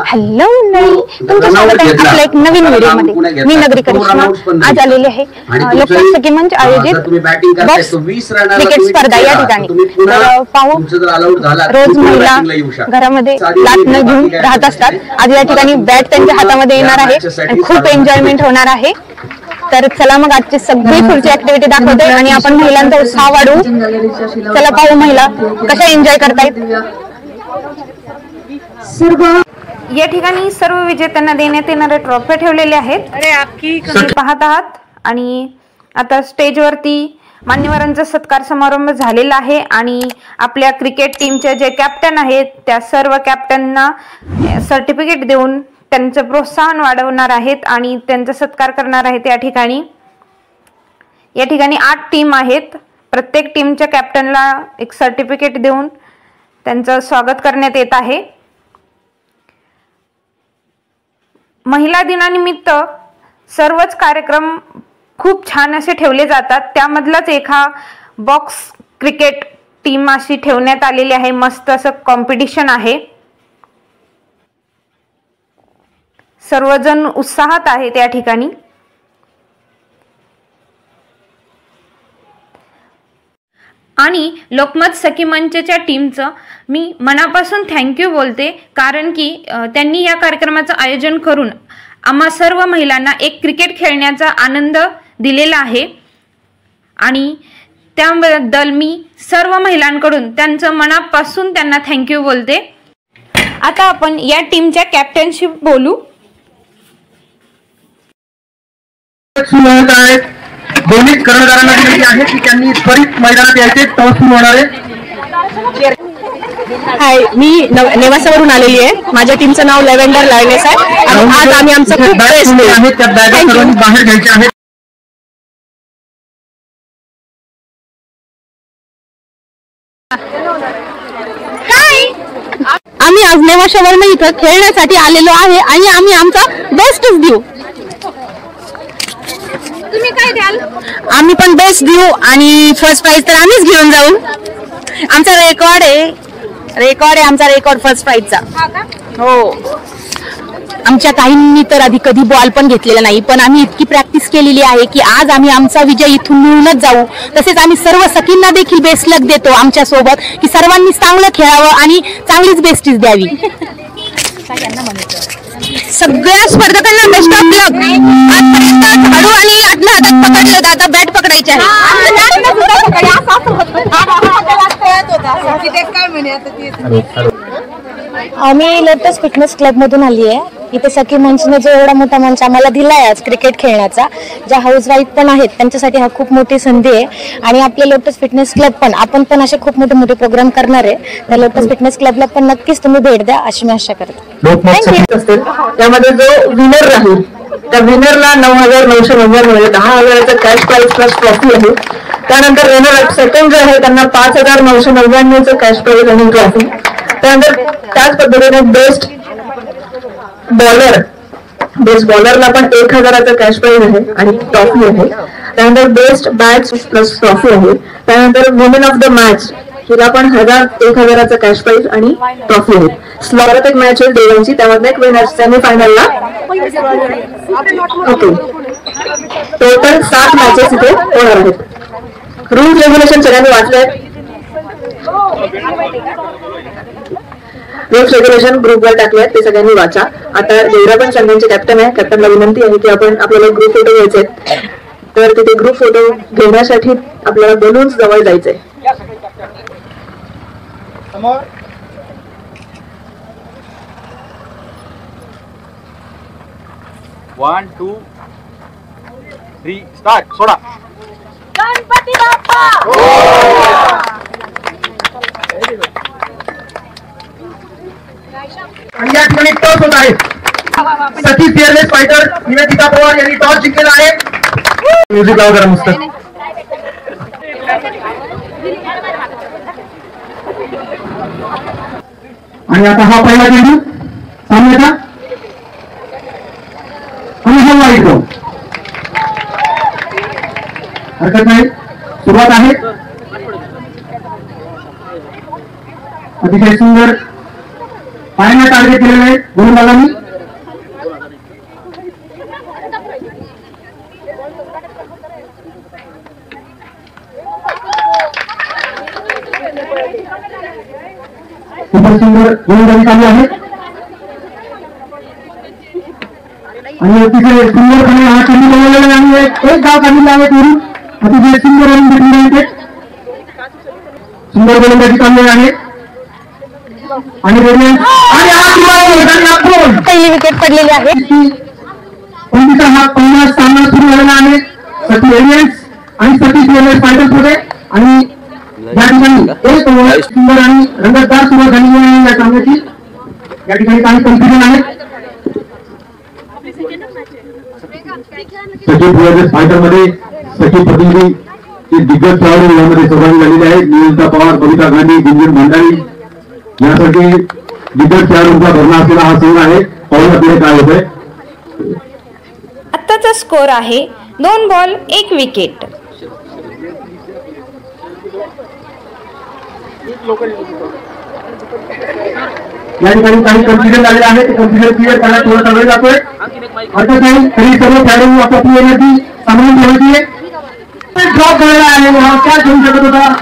Hello मंडळी, तुमचं स्वागत आहे आपल्या एक नवीन व्हिडिओ मध्ये. मी नगरी करिश्मा आज आलेली आहे लोकशाही सखी मंच आयोजित बॉक्स क्रिकेट स्पर्धा या ठिकाणी. पाहू, रोज महिला घरामध्ये लाट न घेऊन राहत असतात. आज या ठिकाणी बॅट त्यांच्या हातामध्ये येणार आहे आणि खूप एन्जॉयमेंट होणार आहे. तर चला मग आजची सगळी पुढची ऍक्टिव्हिटी दाखवते आणि आपण महिलांचा उत्साह वाढवू. चला पाहू महिला कशा एन्जॉय करतायत. या ठिकाणी सर्व विजेत्यांना देण्यात येणारे ट्रॉफी ठेवलेले आहेत, तुम्ही पाहत आहात. आणि आता स्टेजवरती मान्यवरांचा सत्कार समारंभ झालेला आहे आणि आपल्या क्रिकेट टीमचे जे कॅप्टन आहेत त्या सर्व कॅप्टनना सर्टिफिकेट देऊन त्यांचं प्रोत्साहन वाढवणार आहेत आणि त्यांचा सत्कार करणार आहेत. या ठिकाणी 8 टीम आहेत. प्रत्येक टीमच्या कॅप्टनला एक सर्टिफिकेट देऊन त्यांचं स्वागत करण्यात येत आहे. महिला दिनानिमित्त सर्वच कार्यक्रम खूप छान असे ठेवले जातात. त्यामधलाच एक हा बॉक्स क्रिकेट टीम अशी ठेवण्यात आलेली आहे. मस्त असं कॉम्पिटिशन आहे. सर्वजण उत्साहात आहेत या ठिकाणी. आणि लोकमत सखी मंचच्या टीमचं मी मनापासून थँक्यू बोलते, कारण की त्यांनी या कार्यक्रमाचं आयोजन करून आम्हा सर्व महिलांना एक क्रिकेट खेळण्याचा आनंद दिलेला आहे आणि त्याबद्दल मी सर्व महिलांकडून त्यांचं मनापासून त्यांना थँक्यू बोलते. आता आपण या टीमच्या कॅप्टनशी बोलू. दोन्ही कर्णधारांना विनंती आहे की त्यांनी त्वरित मैदानात यायचे. टॉस सुरू होणार आहे. हाय, मी नेवासावरून आलेली आहे. माझ्या टीमचं नाव लेव्हेंडर लायनेस आहे आणि आज आम्ही आमचं खूप बेस्ट आहे त्या बॅगा सर्वांनी बाहेर घ्यायच्या आहेत. आम्ही आज नेवाशावरून इथं खेळण्यासाठी आलेलो आहे आणि आम्ही आमचा बेस्टच देऊ. तुम्ही काय द्याल? आम्ही पण बेस्ट देऊ आणि फर्स्ट प्राइज तर आम्हीच घेऊन जाऊ. आमचा रेकॉर्ड आहे आमचा रेकॉर्ड फर्स्ट प्राइजचा. हो, आमच्या काहींनी तर आधी कधी बॉल पण घेतलेला नाही, पण आम्ही इतकी प्रॅक्टिस केलेली आहे की आज आम्ही आमचा विजय इथून मिळूनच जाऊ. तसेच आम्ही सर्व सखींना देखील बेस्ट लक देतो आमच्या सोबत की सर्वांनी चांगलं खेळावं आणि चांगलीच बेस्टीज द्यावी. सगळ्या स्पर्धकांना बेस्ट ऑफ लक. आजपर्यंत झाडू आणि आतल्या हातात पकडलं, आता बॅट पकडायची आहे. आम्ही लोटस फिटनेस क्लब मधून आली आहे. इथे सखी मंचने जो एवढा मोठा मंच आम्हाला दिलाय आज क्रिकेट खेळण्याचा, ज्या हाऊस वाईफ पण आहेत त्यांच्यासाठी हा खूप मोठी संधी आहे. आणि आपले लोटस फिटनेस क्लब पण आपण पण असे खूप मोठे मोठे प्रोग्राम करणार आहे. त्या लोटस फिटनेस क्लबला पण नक्कीच तुम्ही भेट द्या अशी मी आशा करते. त्यामध्ये जो विनर राहील त्या विनरला 9,990 10,000चा कॅश प्राइज प्लस ट्रॉफी आहे. त्यानंतर रनर सेकंड जे आहे त्यांना 5,999चं कॅश प्राइज आणि ट्रॉफी. त्यानंतर त्याच पद्धतीने बेस्ट बॉलरला पण 1,000चा कॅश प्राइज आहे आणि ट्रॉफी आहे. त्यानंतर बेस्ट बॅट्स प्लस ट्रॉफी आहे. त्यानंतर वुमेन ऑफ द मॅच हिला पण 1,000चा कॅश प्राइज आणि ट्रॉफी आहे. स्लॉरात एक मॅच आहे दोघांची, त्यामध्ये एक विनर सेमीफायनलला. ओके, टोटल 7 मॅचेस इथे होणार आहेत. रूल्स रेग्युलेशन सगळ्यांनी वाचले. रूल्स रेग्युलेशन ग्रुपवर टाकले आहेत, ते सगळ्यांनी वाचा. आता जेवढ्या पण संघांचे कॅप्टन आहे कॅप्टनला विनंती आहे की आपल्याला ग्रुप फोटो घ्यायचे, तर तिथे ग्रुप फोटो घेण्यासाठी आपल्याला बलून्स जवळ जायचंय. 1 2 3 स्टार्ट. सोडा. गणपती बाप्पा. आणि या ठिकाणी टॉस होत आहे. सखी फिअरलेस फायटर निवेदिता पवार यांनी टॉस जिंकलेला आहे. म्युझिक लावा जरा मस्त. आणि आता हा पहिला चेंडू सामन्याचा आणि हा वाईट गो. हरकत नाही, सुरुवात आहे. अतिशय सुंदर पायाने टार्गेट केलेलं आहे गोलंदाजांनी. खूपच सुंदर गोलंदाजी चालू आहे आणि अतिशय सुंदरपणे हा चेंडू बनवलेला आहे. एक गाव काढलेला आहे वरून अतिशय सुंदर आणि सुंदर गोलंदाजी चालू आहे आणि पहिली विकेट पडलेली आहे. कोणतीचा हा पहिला सामना सुरू झालेला आहे सती एलियन्स आणि सतीश एलियन्स फायटर्स मध्ये आणि या ठिकाणी एक ओव्हर सुंदर आणि रंगतदार सुरुवात झालेली आहे या सामन्याची. या ठिकाणी काही कन्फ्युजन आहे. सचिन एलियन्स फायटर मध्ये सचिन प्रतिनिधी चे दिग्गज खेळाडू यामध्ये सहभागी झालेले आहेत. निवेदिता पवार, बबिता गांधी, गुंजन भंडारी यासाठी दिग्गज खेळाडूंचा भरणा असलेला हा संघ आहे. पाहूया पुढे काय होत आहे. आत्ताचा स्कोर आहे 2 बॉल 1 विकेट. या ठिकाणी काही कन्फ्युजन झालेले आहे. ते कन्फ्युजन क्लिअर करण्यात थोडासा वेळ जातोय. अर्थात नाही तरी सर्व खेळाडू आपापली एनर्जी सांभाळून ठेवायची आहे. ड्रॉप झालेला आहे हा कॅच होऊ शकत होता.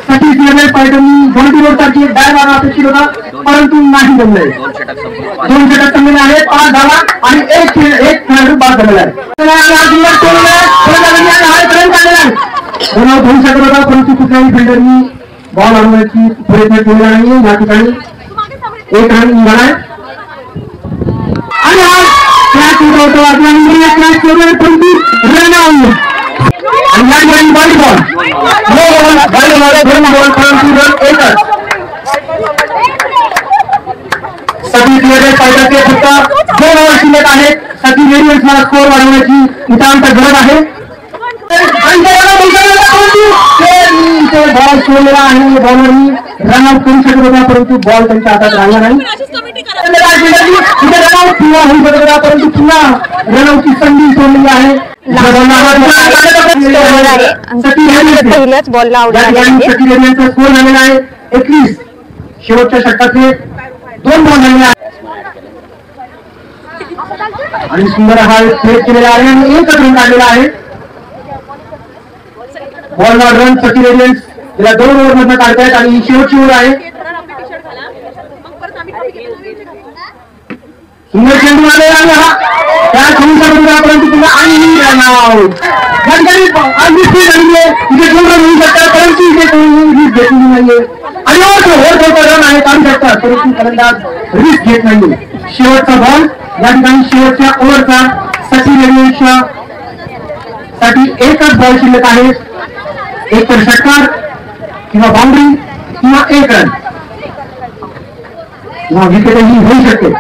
सतीश एलियन्स फायटरनी बॉन्टी रोड सारखी डाय मारा अपेक्षित होता परंतु नाही जमले. 2 षटक संघाने आहेत. 5 धावा आणि एक खेळाडू बाद झालेला आहे. होऊ शकत होता परंतु कुठल्याही फिल्डरनी बॉल आणण्याची प्रयत्न केलेला नाही. या ठिकाणी 1 रन निघाला आहे आणि हा कॅच उठवतो आपल्या कॅच करून परंतु रन आउट आणि या ठिकाणी वाईट बॉल परंतु रन एकच. सतीश एलियन्स फायटरचे फक्त 2 ओव्हर शिल्लक आहेत. सतीश एलियन्सला स्कोर वाढवण्याची नितांत गरज आहे. बॉल सोडलेला आहे. बॉलरनी रनआउट करू शकत होता परंतु बॉल त्यांच्या हातात राहिला नाही. रनआउट किंवा होऊ शकत होता परंतु पुन्हा रनआउटची संधी सोडलेली आहे. पहिल्याच बॉलला आउट सतीश एलियन्सचा स्कोर झालेला आहे 21. शेवटच्या षटकाचे 2 बॉल झालेले आहेत आणि सुंदर हा खेळ केलेला आहे आणि 1 रन काढलेला आहे. बॉल रन सतीश एलियन्स गेल्या 2 ओव्हर मधून काढतायत आणि ही शेवटची ओव्हर आहे. सुंदर चेंडू आलेला आहे हा कॅच होऊ शकत होता परंतु पुन्हा आणि रन आउट. तिथे 2 रन होऊ शकतात परंतु इथे कोणी रिस्क घेतलेली नाहीये आणि रन आहे काढू शकतात परंतु फलंदाज रिस्क घेत नाहीये. शेवटचा बॉल या ठिकाणी शेवटच्या ओव्हरचा सतीश एलियन्सच्या साठी 1च बॉल शिल्लक आहे. एक तर षटकार किंवा बाउंड्री किंवा 1 रन किंवा विकेटही होऊ शकते.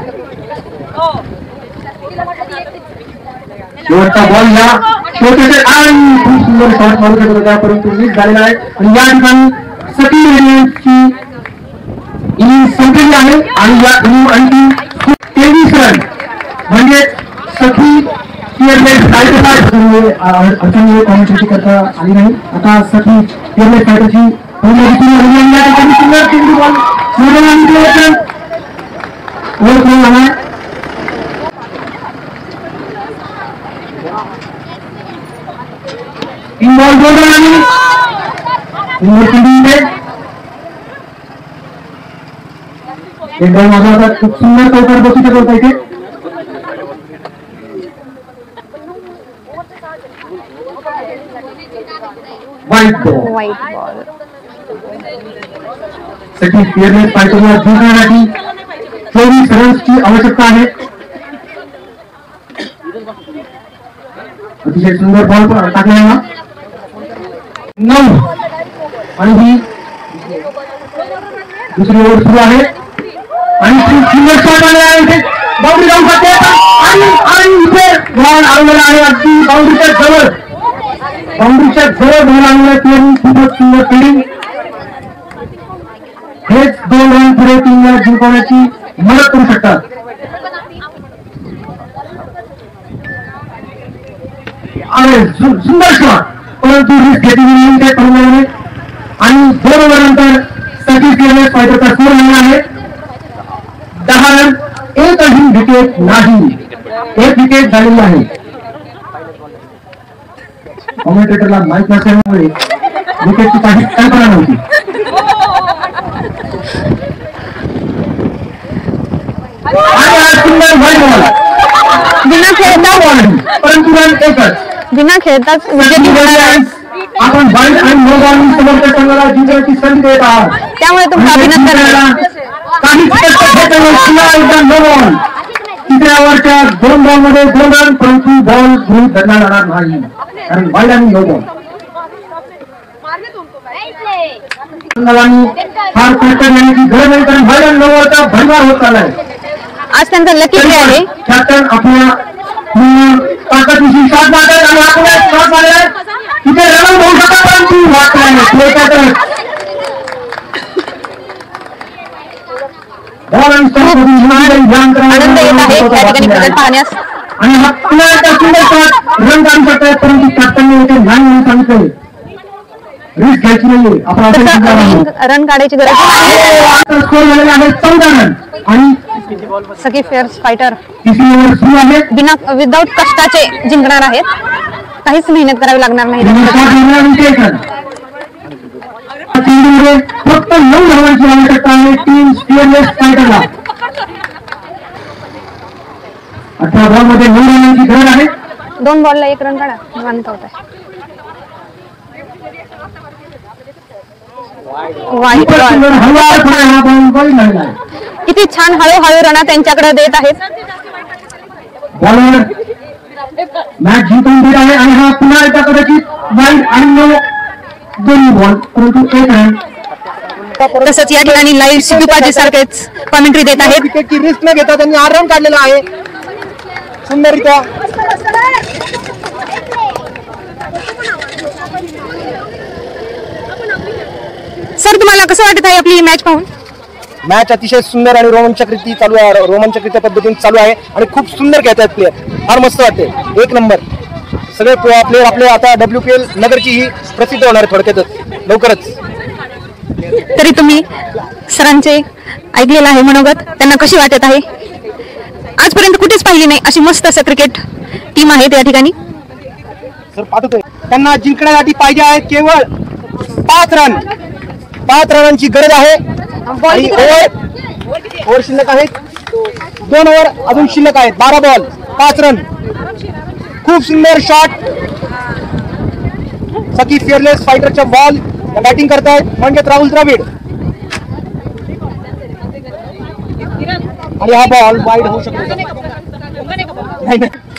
शेवटचा बॉल या शेवटचे आणि खूप सुंदर शॉट मारू शकत होता परंतु मिस झालेला आहे आणि या ठिकाणी सतीश एलियन्सची इनिंग संपलेली आहे आणि या इनिंग आणखी 23 रन म्हणजे सतीश एलियन्स अडचणी कॉमेंट्री करता आली नाही. आता सतीश एलियन्स फायटरची सुंदर चेंडू बॉल बॉल 2 रन आणि एक बॉल माझा होता. खूप सुंदर चौकार बसू शकत होता इथे. व्हाईट बॉल सतीश एलियन्स फायटरला जिंकण्यासाठी 24 रन्सची आवश्यकता आहे. अतिशय सुंदर बॉल टाकला 9 आणि ही दुसरी ओव्हर सुरू आहे आणि सुंदर शॉट आलेला आहे. बाउंड्री जाऊ शकते आणि इथे बॉल आलेला आहे अगदी बाउंड्रीच्या जवळ बॉल आलेला खूपच सुंदर फिल्डिंग. हेच 2 रन पुढे टीमला जिंकवण्याची मदत करू शकतात. आणि सुंदर शॉट परंतु रिस्क घेतलेली त्या फलंदाजाने आणि 2 ओव्हर नंतर सतीश एलियन्स फायटरचा स्कोर झाला आहे 10 विकेट नाही, 1 विकेट झालेली आहे. कॉमेंटेटरला माहित नसल्यामुळे विकेटची काही कल्पना नव्हती. आणि हा सुंदर व्हाईट बॉल बिना खेळताच परंतु रन एकच. बिना खेळताच विजयी होणार आहे. आपण व्हाईट आणि नो बॉल समोरच्या संघाला जिंकण्याची संधी देत आहात. त्यामुळे तुमचं अभिनंदन आहे. काहीच कष्ट घेत नाही. पुन्हा एकदा नो बॉल. तिसऱ्या ओव्हरच्या 2 बॉलमध्ये 2 रन, परंतु बॉल गृहीत धरला जाणार नाही कारण व्हाईट आणि नो बॉल. संघालांनी फार कष्ट घेण्याची गरज नाही कारण व्हाईट आणि नो बॉलचा भंगार होत आलाय. आज त्यांचा लकी प्ले आहे. कॅप्टन आपल्या ताकदीशी शॉट मारतात आणि आपल्या शॉट मारलाय तिथे रन होऊ शकतात परंतु वाटलाय आनंद येत आहे या ठिकाणी क्रिकेट पाहण्यास. आणि हा पुन्हा एकदा सुंदर शॉट रन काढू शकतात परंतु कॅप्टनने इथे नाही म्हणून सांगितलंय. रिस्क घ्यायची नाहीये आपण रन काढायची गरज नाही. स्कोर झालेला आहे 14 रन आणि सगळे फेअर फायटर तिसरी ओव्हर सुरू आहे. बिना विदाऊट कष्टाचे जिंकणार आहेत. काहीच मेहनत करावी लागणार नाही. फक्त 9 धावांची आवश्यकता आहे टीम फिअरलेस फायटरला. 18 बॉलमध्ये 9 रनांची गरज आहे. 2 बॉलला 1 रन काढा निवांत होत आहे. वाईट बॉल किती छान हळूहळू रना त्यांच्याकडे देत आहेत. बॉलर मॅच जिंकून देत आहे आणि हा पुन्हा एकदा कदाचित वाईट आणि नो दोन्ही बॉल परंतु 1 रन. तसंच या ठिकाणी लाईव्ह सिद्धूपाजी सारखेच कॉमेंट्री देत आहेत. विकेटची रिस्क न घेता त्यांनी 8 रन काढलेला आहे सुंदररित्या. सर तुम्हाला कसं वाटत आहे आपली मॅच पाहून? मॅच अतिशय सुंदर आणि रोमांचकरीती चालू आहे. रोमांचकरीत्या पद्धतीने चालू आहे आणि खूप सुंदर खेळत आहेत प्लेयर. फार मस्त वाटते. 1 नंबर. सगळे प्लेयर आपले आता WPL नगरची ही प्रसिद्ध होणार आहे थोडक्यातच लवकरच. तरी तुम्ही सरांचे ऐकलेलं आहे मनोगत. त्यांना कशी वाटत आहे? आजपर्यंत कुठेच पाहिली नाही अशी मस्त असं क्रिकेट टीम आहे त्या ठिकाणी. सर पाहतोय त्यांना जिंकण्यासाठी पाहिजे आहे केवळ 5 रन. 5 रनांची गरज आहे. ओव्हर शिल्लक आहेत. 2 ओव्हर अजून शिल्लक आहेत. 12 बॉल 5 रन. खूप सुंदर शॉट. सखी फिअरलेस फायटरच्या बॉल बॅटिंग करतायत म्हणजेच राहुल द्रविड. आणि हा बॉल वाईड होऊ शकतो.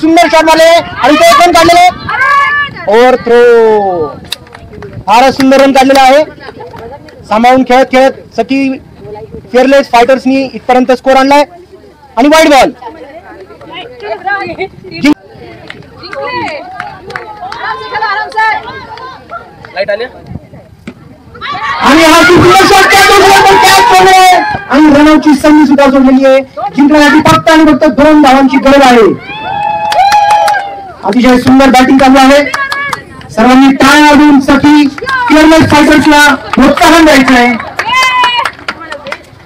सुंदर शॉट मारले आणि ते 1 रन काढलेले. Over throw. फारच सुंदर रन काढलेला आहे. सांभाळून खेळत खेळत सखी फिअरलेस फायटर्सनी इथपर्यंत स्कोर आणलाय आणि वाईड बॉल. आणि हा सुंदर शॉट आणि रनआउटची संधी सुद्धा सोडलेली आहे. जिंकण्यासाठी फक्त आणि फक्त 2 धावांची गरज आहे. अतिशय सुंदर बॅटिंग चालू आहे. सर्वांनी टाळ्या वाजवून सखी फिअरलेस फायटर्सला प्रोत्साहन द्यायचं आहे.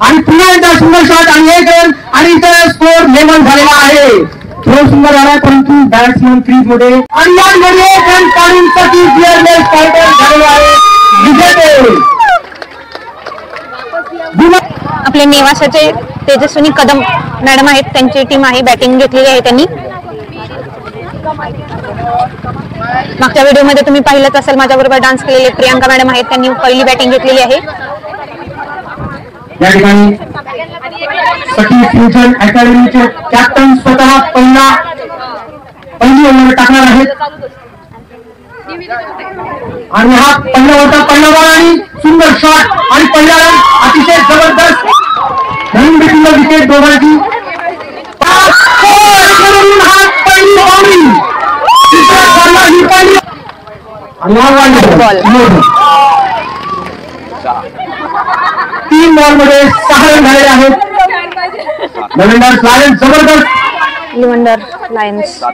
आणि पुन्हा एकदा सुंदर शॉट आणि 1 रन आणि इथं स्कोर लेवल झालेला आहे. थ्रो सुंदर झाला परंतु बॅट्समन क्रीज मध्ये आणि यामध्ये 1 रन काढून सखी फिअरलेस फायटर झालेला आहे विजेते. आपले नेवासाचे तेजस्विनी कदम मॅडम आहेत. त्यांची टीम आहे. बॅटिंग घेतलेली आहे त्यांनी. मागच्या व्हिडिओमध्ये तुम्ही पाहिलंच असेल माझ्याबरोबर डान्स केलेले प्रियांका मॅडम आहेत. त्यांनी पहिली बॅटिंग घेतलेली आहे. या ठिकाणी सखी फ्युजन अकॅडमीचे कॅप्टन स्वतः पहिली ओव्हर टाकणार आहेत. आणि हा पहिला बॉल आणि सुंदर शॉट आणि पहिला रन. अतिशय जबरदस्त रन भेटलेला विकेट दोघांची. तीन बॉल मध्ये 6 रन झालेले आहेत. लव्हेंडर लायन्स जबरदस्त. लिव्हंडर लायन्स 7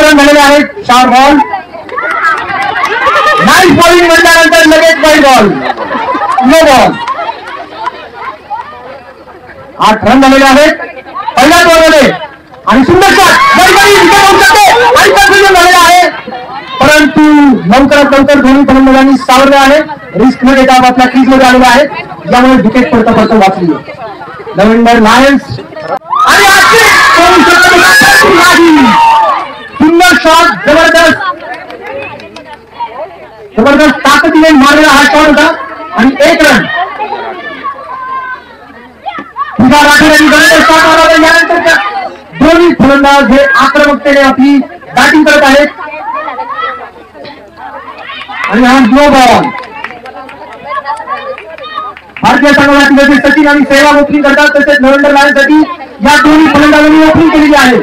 रन झालेले आहेत. 4 बॉल. नाईस बॉलिंग म्हटल्यानंतर लगेच wide ball no ball. 8 run झालेले आहेत पहिल्याच ओव्हरमध्ये आणि सुंदर शॉट आणि कन्फ्युजन झालेलं आहे, परंतु लवकरात लवकर दोन्ही फलंदाजांनी सावरले आहे, रिस्क न घेता आपल्या क्रीजमध्ये आलेले आहेत, यामुळे विकेट पडता पडता वाचली लव्हेंडर लायन्स आणि सुंदर शॉट जबरदस्त ताकदीने मारलेला हा शॉट होता आणि 1 रन यानंतर दोन्ही फलंदाज हे आक्रमकतेने आपली बॅटिंग करत आहेत आणि हा नो बॉल भारतीय संघासाठी सचिन आणि सेहवाग ओपनिंग करतात, तसेच लव्हेंडर लायन्ससाठी या दोन्ही फलंदाजांनी ओपनिंग केलेली आहे.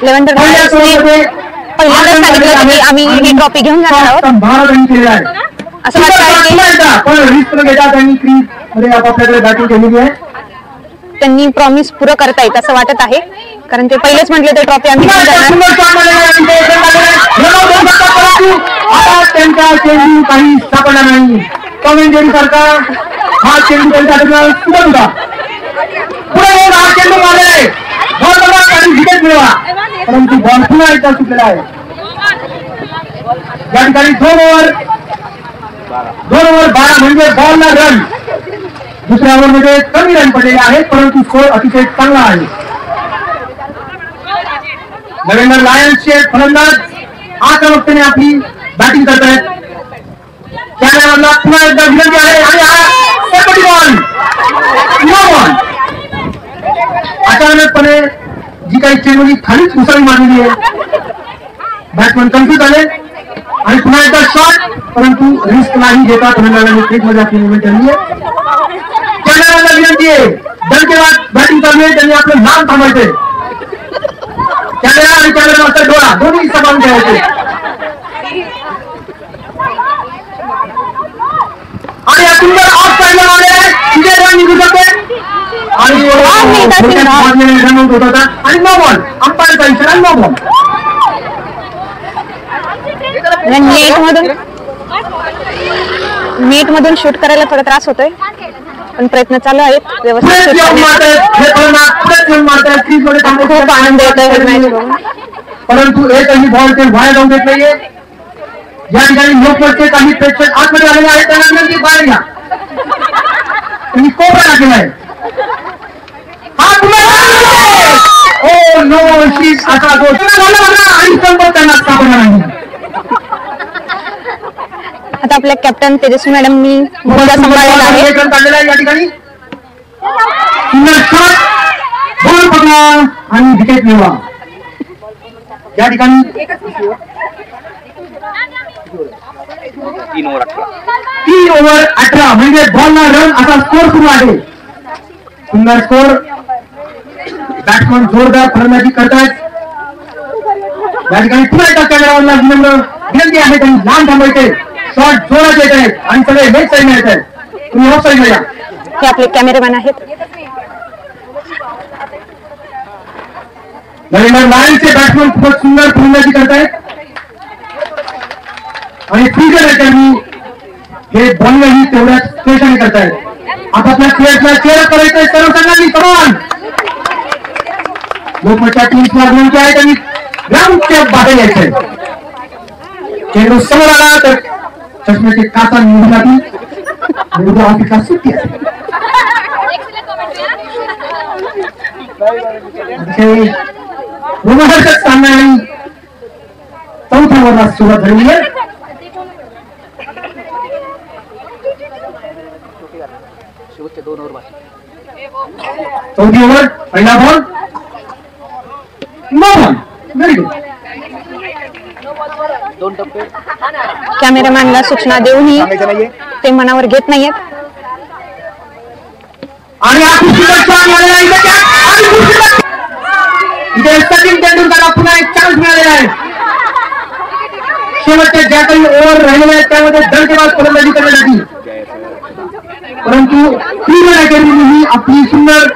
लव्हेंडर लायन्सने पहिल्यांदाच सांगितलं की आम्ही ही ट्रॉफी घेऊन जाणार आहोत भारताने केलेला आहे. असं वाटतं पण रिस्क न घेता त्यांनी क्रीज मध्ये आपापल्याकडे बॅटिंग केलेली आहे. त्यांनी प्रॉमिस पुरं करता येत असं वाटत आहे, कारण ते पहिलेच म्हटले तर ट्रॉफी आम्ही घेऊन आता त्यांचा चेंडू काही सापडला नाही. टॉम अँड जेरी सारखा हा चेंडू त्यांच्या सुटत होता, पुढे येऊन हा चेंडू मारलेला आहे, बॉल बघा आणि विकेट मिळवा, परंतु बॉल पुन्हा एकदा सुटलेला आहे. या ठिकाणी 2 ओव्हर 12 म्हणजे बॉलला रन. दुसऱ्या ओव्हरमध्ये कमी रन पडलेले आहेत, परंतु स्कोर अतिशय चांगला आहे. लव्हेंडर लायन्सचे फलंदाज आक्रमकतेने आपली बॅटिंग करत आहेत. कॅमेरामॅनला पुन्हा एकदा विनंती आहे आणि हा बॉल नो बॉल. अचानकपणे जी काही चेंडूची खालीच उसळी मारलेली आहे, बॅट्समन कन्फ्यूज झाले आणि पुन्हा एकदा शॉट, परंतु रिस्क नाही घेता फलंदाजांनी क्रीजमध्ये आपली मुवमेंट ठरली आहे. कॅमेरामॅनला विनंती आहे, दणकेबाज बॅटिंग चालू आहे, त्यांनी आपलं नाम थांबवायचे. कॅमेरा आणि कॅमेरा मास्टर डोळा दोन्ही सांभाळून ठेवायचे. आणि या सुंदर ऑफ साईडला मारले रन निघू शकते आणि रनआउट होत होता आणि नो बॉल. अंपायरचा इशारा नो बॉल. नेट मधून शूट करायला थोडा त्रास होतोय, पण प्रयत्न चालू आहेत व्यवस्थित. खूप आनंद येतोय, परंतु एकही बॉल ते वाया जाऊ देत नाहीये. या ठिकाणी लोकमतचे काही प्रेक्षक आतमध्ये आलेले आहेत, त्यांना विनंती बाहेर घ्या. त्यांनी कोपरा टाकलेला आहे. ओ नो शीट असा आणि संपर्क त्यांना सापडला नाही. आता आपल्या कॅप्टन तेजस्वी मॅडमनी मुद्दा सांभाळलेला आहे. या ठिकाणी बॉल पकडा आणि विकेट मिळवा. या ठिकाणी 3 ओव्हर 18 म्हणजे बॉलला रन असा स्कोर सुरू आहे. सुंदर स्कोर. बॅट्समन जोरदार फलंदाजी करतायत. या ठिकाणी पुन्हा एकदा कॅमेरामॅनला विनंती आहे, त्यांनी लांब थांबायचे. शॉट जोरात येत आहेत आणि सगळे लेग साईडला येत आहेत. तुम्ही ऑफ साईडला या. हे आपले कॅमेरामॅन आहेत. लव्हेंडर लायन्सचे बॅट्समन खूपच सुंदर फलंदाजी करतायत आणि फ्रीजर अकॅडमी हे बॉलिंगही तेवढ्याच स्पेशली करतायत. आपापल्या प्लेयर्सला चेअर करायचंय सर्व संघांनी. समान लोकमतच्या टीम्सला विनंती आहे, त्यांनी ग्राउंडच्या बाहेर यायचंय. चेंडू समोर आला तर चष्म्याचे काचा निघून जातील. उद्या ऑफिसला सुट्टी आहे. रोमहर्षक सामना आणि 4थ्या ओव्हरला सुरुवात झालेली आहे. चौथी ओव्हर पहिला ball no ball. Very good. कॅमेरामॅनला सूचना देऊनही ते मनावर घेत नाहीयेत. आणि इथे सचिन तेंडुलकरला पुन्हा एक चान्स मिळालेला आहे. शेवटच्या ज्या काही ओव्हर राहिलेल्या आहेत त्यामध्ये दणकेबाज फलंदाजी करण्यासाठी, परंतु फ्रीजर अकॅडमीने आपली सुंदर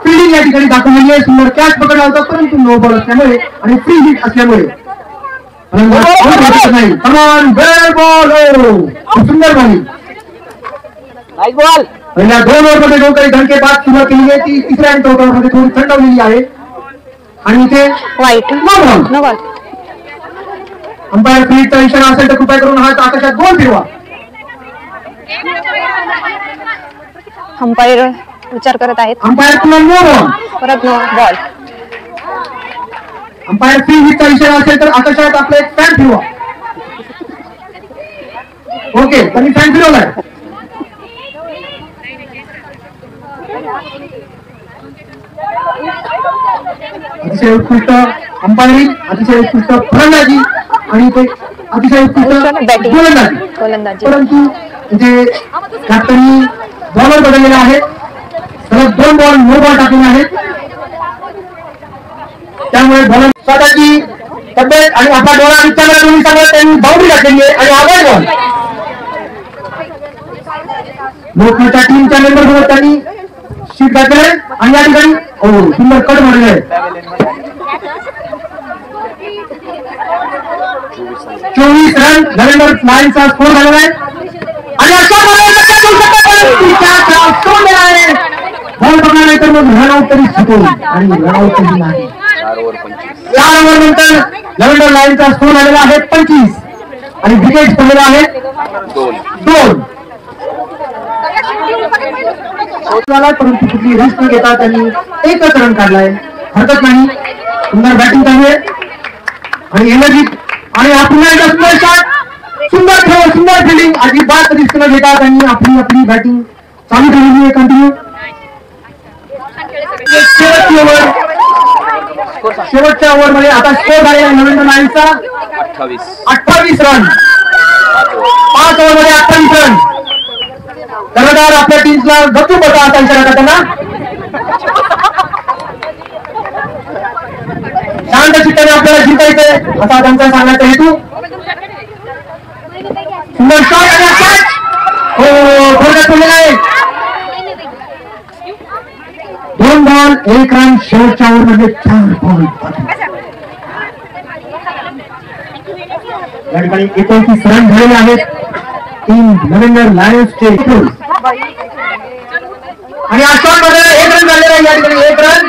फिल्डिंग या ठिकाणी दाखवलेली आहे. सुंदर कॅच पकडला होता, परंतु नो बॉल असल्यामुळे आणि फ्री हिट असल्यामुळे नाही. सुंदर बॉलिंग. पहिल्या 2 ओव्हरमध्ये जो काही धडकेबाज सुरुवात केली आहे ती तिसऱ्या आणि चौथ्या ओव्हरमध्ये थोडी थंडवलेली आहे आणि इथे वाईट नो बॉल. अंपायर फील्डचा इशारा असेल तर कृपया करून हात आकाशात गोल फिरवा. अंपायर विचार करत आहेत. अंपायर पुन्हा नो बॉल. परत नो बॉल. अंपायर फील्डचा इशारा असेल तर आकाशात आपला एक फॅन फिरवा. ओके, त्यांनी फॅन फिरवलाय. अतिशय उत्कृष्ट अंपायरिंग, अतिशय उत्कृष्ट फलंदाजी आणि ते अतिशय उत्कृष्ट गोलंदाजी. परंतु इथे कॅप्टननी बॉलर बदललेला आहे. सलग 2 बॉल नो बॉल टाकलेले आहेत. त्यामुळे बॉलर स्वतःची तब्येत आणि आपला डोळा विचारला दोन्ही सांगत त्यांनी बाउंड्री टाकलेली आहे आणि आवाज बॉल लोकमाच्या टीमच्या मेंबर सोबत त्यांनी शीट घातले आणि या ठिकाणी सुंदर कट मारले आहे. 24 रन नरेंद्र लायन्सचा स्कोर झालेला आहे आणि अशा बॉल पकडला नाही तर मग रनआउट तरी सुटून आणि रनआउट तरी नाही. 4 ओव्हर नंतर नरेंद्र लायन्सचा स्कोर झालेला आहे 25 आणि विकेट पडलेला आहे 2. परंतु कुठली रिस्क न घेता त्यांनी एकच रन काढलाय. हरकत नाही. सुंदर बॅटिंग चालू आहे आणि एनर्जी आणि आपण सुंदर शॉट, सुंदर थ्रो, सुंदर फिल्डिंग. अजिबात रिस्क न घेता त्यांनी आपली बॅटिंग चालू ठेवली आहे कंटिन्यू. शेवटच्या ओव्हर मध्ये आता स्कोर झालेला नरेंद्र लायन्सचा 28 रन. 5 ओव्हर मध्ये 28 रन. कर्णधार आपल्या टीमला गप्पू बसा असा इशारा करताना शांत चित्ताने आपल्याला जिंकायचंय असा त्यांचा सांगण्याचा हेतू. सुंदर शॉट आणि कॅच थोडक्यात पडलेला आहे. 2 बॉल 1 रन. शेवटच्या ओव्हर मध्ये 4 बॉल. या ठिकाणी 29 रन झालेले आहेत टीम नरेंद्र लायन्सचे आणि या शॉट मध्ये 1 रन झालेला आहे. या ठिकाणी 1 रन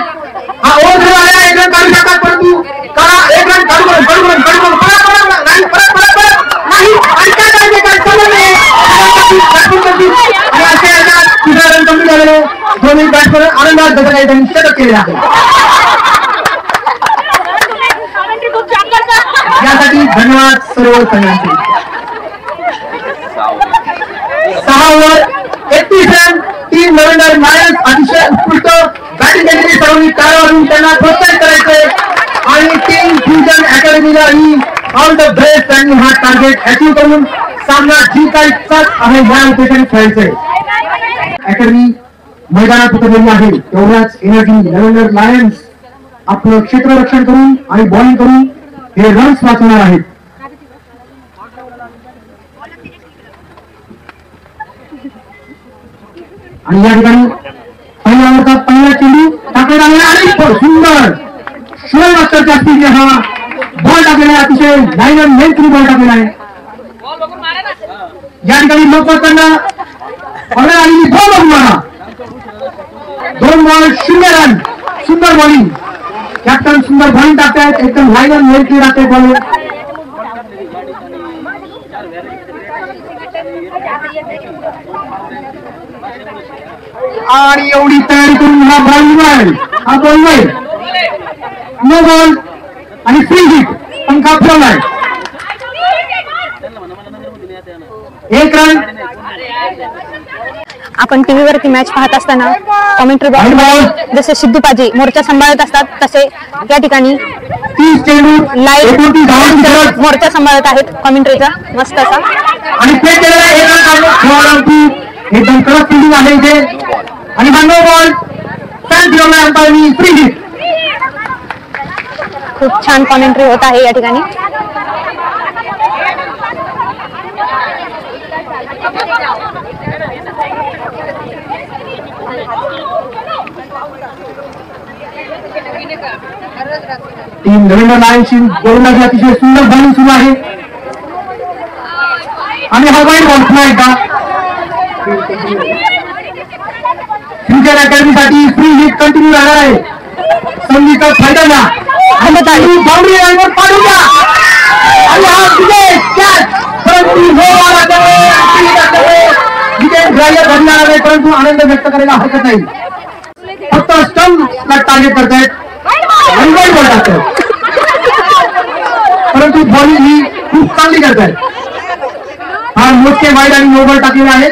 हा ओव्हर झाला आहे. 1 रन काढू शकतात परंतु करा 1 रन काढू नाही आणि काय करायचे काय समजलं नाही आणि असे याच्यात 3 रन कमी झालेले. दोन्ही बॅट्समन आनंदात जसं काही त्यांनी शतक केलेले आहे. यासाठी धन्यवाद सर्व संघांचे. 6 over 31 run. Team Narendra Lions अतिशय उत्कृष्ट बॅटिंग केलेली. सर्वांनी टाळ्या वाजवून त्यांना प्रोत्साहित करायचंय आणि टीम फ्युजन अकॅडमीला ही ऑल द बेस्ट. त्यांनी हा टार्गेट अचीव्ह करून सामना जिंकायचाच आहे या उद्देशाने खेळायचंय. अकॅडमी मैदानात उतरलेली आहे. तेवढ्याच एनर्जी नरेंद्र लायन्स आपलं क्षेत्ररक्षण करून आणि बॉलिंग करून हे रन्स वाचवणार आहेत. आणि या ठिकाणी पहिल्या ओव्हरचा पहिला चेंडू टाकलेला आहे आणि सुंदर शोल मास्टरच्या स्पीडने हा बॉल टाकलेला आहे. अतिशय लाईन अँड लेंथनी बॉल टाकलेला आहे. या ठिकाणी लोकमान्यांना ऑर्डर आलेली 2 बॉल मारा. 2 बॉल 0 रन. सुंदर बॉलिंग. कॅप्टन सुंदर बॉलिंग टाकतायत. एकदम लाईन अँड लेंथनी टाकते बॉल. आणि एवढी तयारी करून हा बॉल मिळेल. हा बॉल नाही नो बॉल आणि फ्री हिट. पंखा फिरवलाय. 1 रन. आपण टीव्हीवरती मॅच पाहत असताना कॉमेंट्री बॉक्स जसे सिद्धू पाजी मोर्चा सांभाळत असतात तसे या ठिकाणी 30 चेंडू लाईव्ह मोर्चा सांभाळत आहेत कॉमेंट्रीचा मस्त असा. आणि ते एकदम कडक फिल्डिंग आहे इथे आणि हा नो बॉल. फॅन फिरवलाय अंपायरनी. Free hit. खूप छान कॉमेंट्री होत आहे या ठिकाणी. टीम नरेंद्र लायन्सची गोलंदाजी अतिशय सुंदर बॉलिंग सुरू आहे आणि हा वाईट बॉल पुन्हा एकदा फ्युचर अकॅडमीसाठी फ्री हिट कंटिन्यू राहणार आहे. संगीता फायदा बाउंड्री लाईनवर पाडून द्या आणि हा कॅच. परंतु विकेट ग्राह्य धरणार आहे, परंतु आनंद व्यक्त करायला हरकत नाही. फक्त स्टंपला टार्गेट करतायत आणि वाईड बॉल टाकतात, परंतु बॉलिंग ही खूप चांगली करतायत. हा मोठे वाईड आणि नो बॉल टाकलेला आहे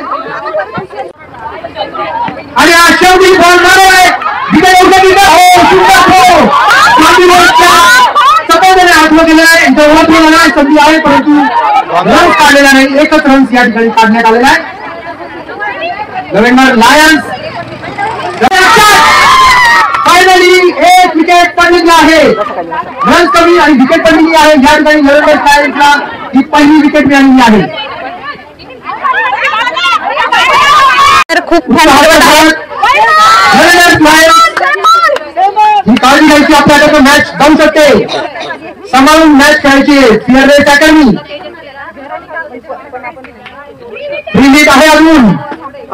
आणि हा शेवटी बॉल मारणार आहे. सपोर्टने आत्म केलेला आहे, संधी आहे, परंतु रन काढलेला नाही. एकच रन्स या ठिकाणी काढण्यात आलेला आहे. लव्हेंडर लायन्स फायनली एक विकेट पडलेली आहे. रन कमी आणि विकेट पडलेली आहे. या ठिकाणी लव्हेंडर लायन्सला ही पहिली विकेट मिळालेली आहे. खूप ही काळजी घ्यायची, आपल्याकडे मॅच जाऊ शकते. सांभाळून मॅच खेळायची. फिअरलेस अकॅडमी फ्री हिट आहे अजून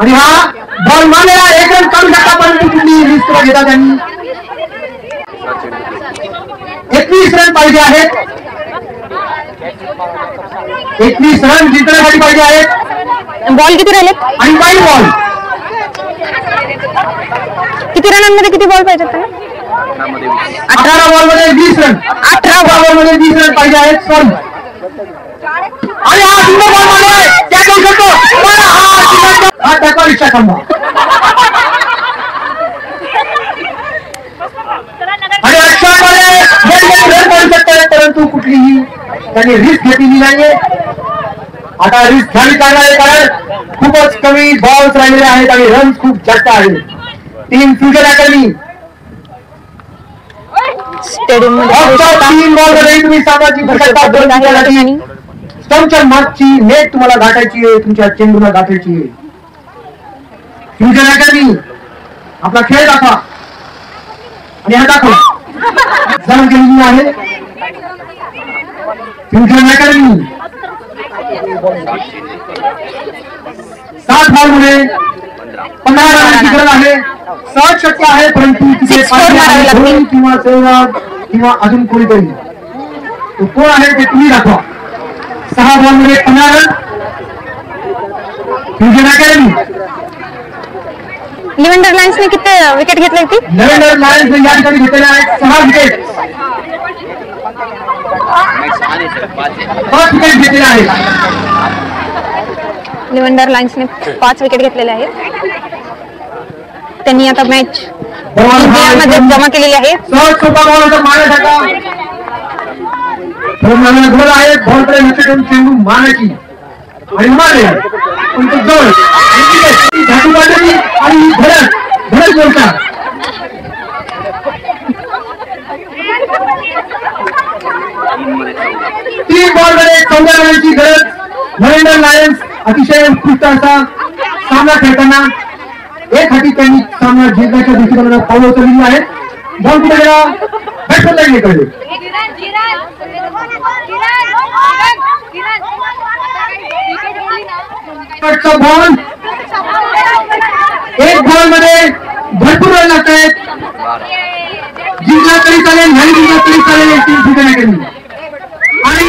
आणि हा बॉल मारलेला एक रन काढू शकता, परंतु कुठली रिस्क घेता त्यांनी. 21 रन पाहिजे आहेत. 21 रन जिंकण्यासाठी पाहिजे आहेत. बॉल किती राहिले आणि वाईड बॉल किती रनांमध्ये किती बॉल पाहिजेत त्याला? 18 बॉल मध्ये 20 रन. 18 बॉल मध्ये 20 रन पाहिजे आहेत. सॉरी आणि हा सुंदर बॉल मारलाय. त्या करू शकतो हा टॅकल रिक्षा थांबा आणि अक्षरमध्ये रन मारू शकतात, परंतु कुठलीही त्यांनी रिस्क घेतलेली नाहीये. आता रिस्क घ्यावी लागणार आहे, कारण खूपच कमी बॉल्स राहिलेले आहेत आणि रन्स खूप जास्त आहेत. टीम फ्युचर अकॅडमी स्टेडियम तीन बॉल मध्ये तुम्ही सामाजिक स्टंपच्या मागची नेट तुम्हाला गाठायची आहे, तुमच्या चेंडूला गाठायची आहे. फ्युचर अकॅडमी आपला खेळ दाखवा आणि हा दाखवा जमा केलेली आहे. फ्युचर अकॅडमी 7 बॉल मध्ये 15 रनांची गरज आहे. सहज शक्य आहे, परंतु तिथे किंवा सहवाग किंवा अजून कोणीतरी तो कोण आहे ते तुम्ही दाखवा. 6 बॉल मध्ये 15 रन. फ्युचर अकॅडमी लिव्हेंडर लायन्सने किती विकेट घेतली होती? लिव्हेंडर लायन्सने या ठिकाणी घेतलेल्या आहेत 6 विकेट. 5 विकेट घेतलेल्या आहेत. लिव्हेंडर लायन्सने 5 विकेट घेतलेल्या आहेत. त्यांनी आता मॅच मध्ये जमा केलेली आहे. सहज सोपा बॉल होता मारण्यासारखा. गोल आहे. बॉलकडे लक्ष ठेवून चेंडू मारायची आणि मारले, पण तो जवळ धातू बांधली आणि धडक बोलतात. तीन बॉल मध्ये 14 रनांची गरज. लिव्हेंडर लायन्स अतिशय उत्कृष्ट असा सामना खेळताना एक हाती त्यांनी सामना जिंकण्याच्या दृष्टीकोनाने पावलं उचललेली आहेत. बॉल कुठे गेला? बॅट्समन लाईन कडे. बॉल एक बॉल मध्ये भरपूर रन लागत आहेत. जिंकला तरी चालेल, नाही जिंकला तरी चालेल. टीम फ्युचर अकॅडमी आणि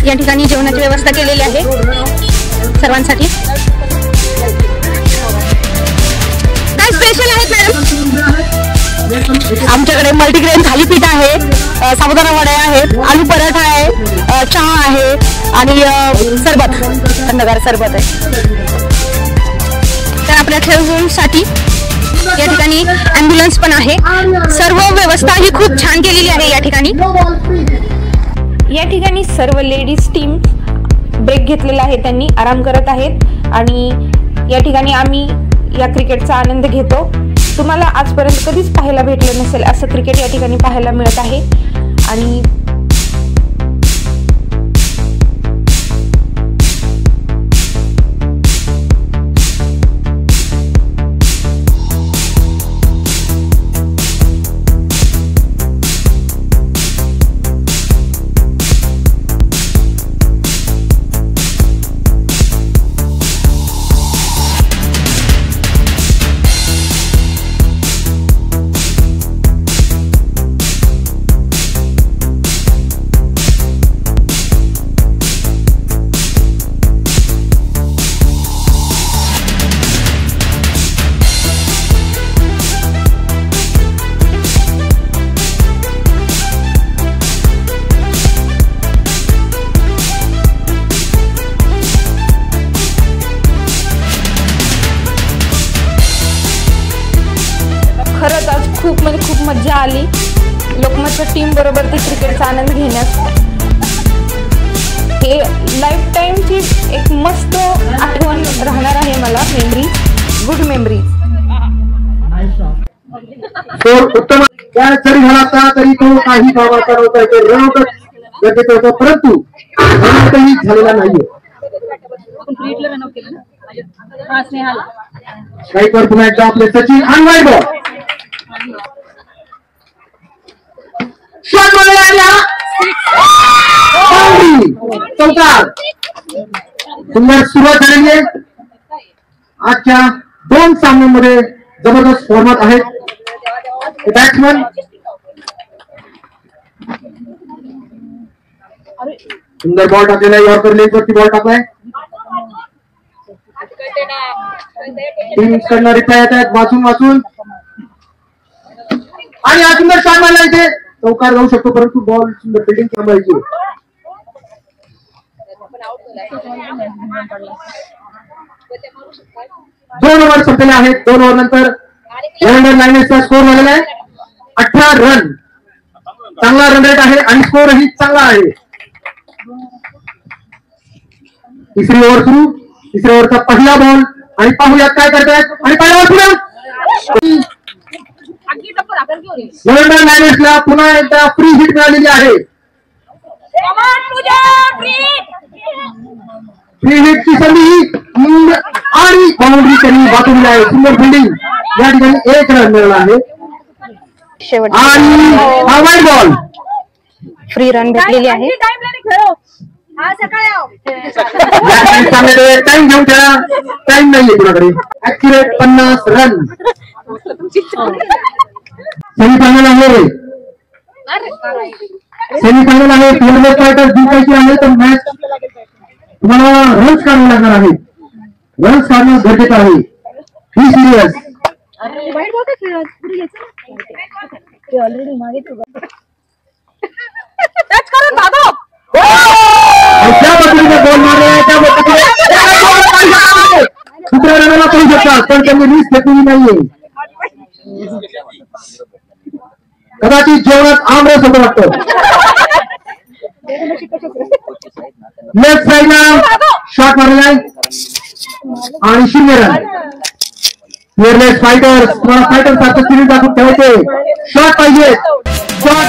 या ठिकाणी जेवणाची व्यवस्था केलेली आहे सर्वांसाठी. काय स्पेशल आहेत मॅडम? आमच्याकडे मल्टीग्रेन थालीपीठ आहे, साबुदाणा वडे आहेत, आलू पराठा आहे, चहा आहे आणि सरबत, थंडगार सरबत आहे. तर आपल्या खेळाडूंसाठी या ठिकाणी ॲम्ब्युलन्स पण आहे. सर्व व्यवस्था ही खूप छान केलेली आहे या ठिकाणी. या ठिकाणी सर्व लेडीज टीम ब्रेक घेतलेला आहे, त्यांनी आराम करत आहेत आणि या ठिकाणी आम्ही या क्रिकेटचा आनंद घेतो. तुम्हाला आजपर्यंत कधीच पाहायला भेटलं नसेल असं क्रिकेट या ठिकाणी पाहायला मिळत आहे. आणि खरंच आज खूप म्हणजे खूप मज्जा आली लोकमतच्या टीम बरोबर ते क्रिकेटचा आनंद घेण्यास. हे लाईफ टाईमची एक मस्त आठवण राहणार आहे मला. Good memories. उत्तम जरी झाला असता तरी तो काही कामाचा नव्हता, ते गरजेचं होतं, परंतु काही झालेला नाहीये. स्ट्राईकवर पुन्हा एकदा आपले सचिन आणि वाईड बॉल शॉट चौकार. सुंदर सुरुवात झालेली आहे. आजच्या 2 सामन्यांमध्ये जबरदस्त फॉर्मात आहेत बॅट्समन. सुंदर बॉल टाकलेला आहे. यॉर्कर लेगवरती बॉल टाकलाय. टीमकडनं रिप्लाय येत आहेत वाचून आणि हा सुंदर शॉट मारला. इथे चौकार जाऊ शकतो, परंतु बॉल सुंदर फिल्डिंग थांबायची. दोन ओव्हर संपलेले आहेत. 2 ओव्हर नंतर रविंद्र लायनेसचा स्कोर झालेला आहे 18 रन. चांगला रन रेट आहे आणि स्कोरही चांगला आहे. तिसरी ओव्हर सुरू. तिसऱ्या ओव्हरचा पहिला बॉल आणि पाहूयात काय करतायत. आणि पहिला बॉल रविंद्र लायनेसला पुन्हा एकदा फ्री हिट मिळालेली आहे. फ्री हिटची संधी आणि बाउंड्री त्यांनी वाचवली आहे. सुंदर फिल्डिंग. या ठिकाणी 1 रन मिळाला आहे आणि हा वाईड बॉल. फ्री रन भेटलेली आहे. टाइम घेऊन खेळा. टाइम नाहीये कुणाकडे. Accurate 50 run. सेमीफायनल आहे. सेमीफायनल आहे. फिल्डर फायटर जिंकायची आहे तर मॅच तुम्हाला रन्स काढावे लागणार आहे. रन्स काढणं गरजेचं आहे. ही सिरियस. त्या पद्धतीने बॉल मारले. त्या दुसऱ्या रनाला पाहू शकतात, पण त्यांनी रिस्क घेतलेली नाहीये. कदाचित जेवणात आमरस होतं वाटतं. लेफ्ट साईडला शॉट मारलेला आहे आणि 0 रन. Fearless fighters. तुम्हाला फायटर सारखं स्पिरिट दाखवून ठेवायचे. शॉट पाहिजे. शॉट